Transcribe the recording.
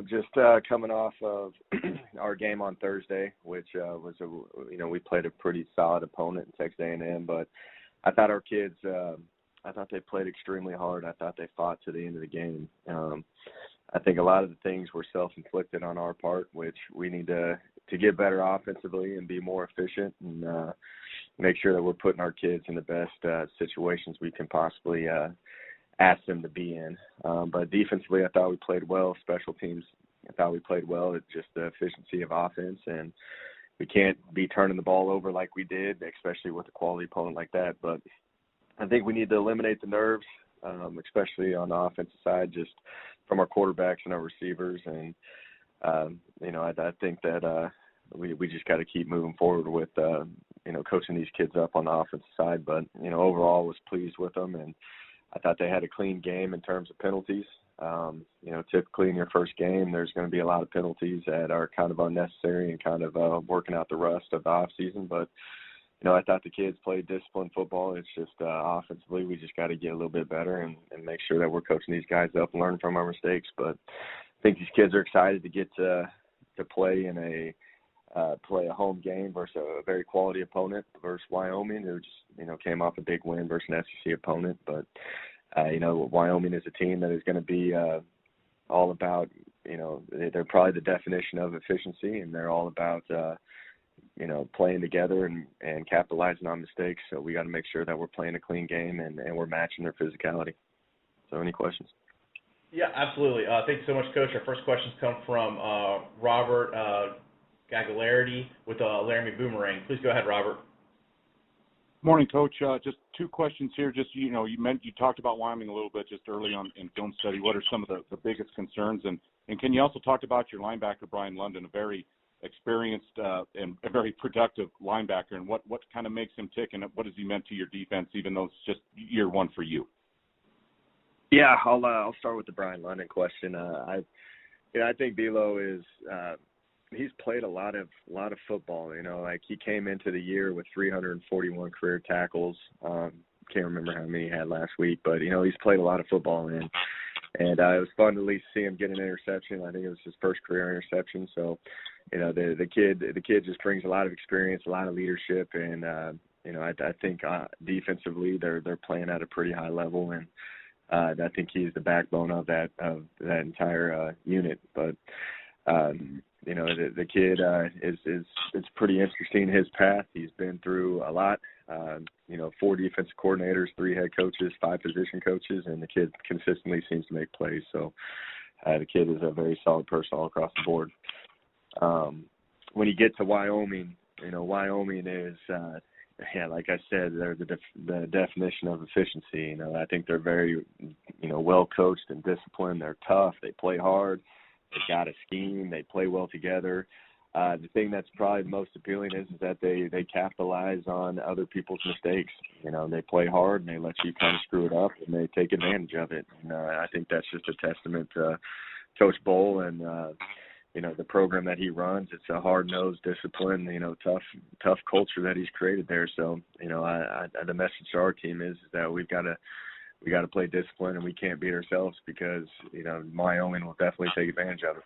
Just coming off of our game on Thursday, which was we played a pretty solid opponent in Texas A&M, but I thought our kids, I thought they played extremely hard. I thought they fought to the end of the game. I think a lot of the things were self-inflicted on our part, which we need to get better offensively and be more efficient and make sure that we're putting our kids in the best situations we can possibly ask them to be in. But defensively, I thought we played well. Special teams, I thought we played well. It's just the efficiency of offense, and we can't be turning the ball over like we did, especially with a quality opponent like that. But I think we need to eliminate the nerves, especially on the offensive side, just from our quarterbacks and our receivers. And, I think that we just got to keep moving forward with, coaching these kids up on the offensive side. But, overall was pleased with them, and I thought they had a clean game in terms of penalties. Typically in your first game, there's going to be a lot of penalties that are kind of unnecessary and kind of working out the rust of the off season. But, I thought the kids played disciplined football. It's just offensively, we just got to get a little bit better and make sure that we're coaching these guys up and learn from our mistakes. But I think these kids are excited to get to play in play a home game versus a very quality opponent versus Wyoming, who just, came off a big win versus an SEC opponent. But, Wyoming is a team that is going to be all about, they're probably the definition of efficiency, and they're all about, playing together and capitalizing on mistakes. So we got to make sure that we're playing a clean game and we're matching their physicality. So any questions? Yeah, absolutely. Thank you so much, Coach. Our first questions come from Robert Gagliardi with Laramie Boomerang. Please go ahead, Robert. Morning, Coach. Just two questions here. Just, you talked about Wyoming a little bit just early on in film study. What are some of the biggest concerns? And can you also talk about your linebacker, Brian London, a very experienced and a very productive linebacker, and what kind of makes him tick, and what has he meant to your defense, even though it's just year one for you? Yeah, I'll start with the Brian London question. I think Bilo is he's played a lot of football. Like he came into the year with 341 career tackles. Can't remember how many he had last week, but he's played a lot of football, and it was fun to at least see him get an interception. I think it was his first career interception. So, the kid just brings a lot of experience, a lot of leadership, and I think defensively they're playing at a pretty high level, and I think he's the backbone of that entire unit. But the kid it's pretty interesting, his path. He's been through a lot. 4 defensive coordinators, 3 head coaches, 5 position coaches, and the kid consistently seems to make plays. So the kid is a very solid person all across the board. When you get to Wyoming, Wyoming is, like I said, they're the definition of efficiency. I think they're very, well coached and disciplined. They're tough. They play hard. They've got a scheme. They play well together. The thing that's probably most appealing is that they capitalize on other people's mistakes. They play hard and they let you kind of screw it up, and they take advantage of it. I think that's just a testament to Coach Bowl and the program that he runs. It's a hard-nosed, disciplined, tough culture that he's created there. So the message to our team is that we got to play discipline, and we can't beat ourselves because Wyoming will definitely take advantage of it.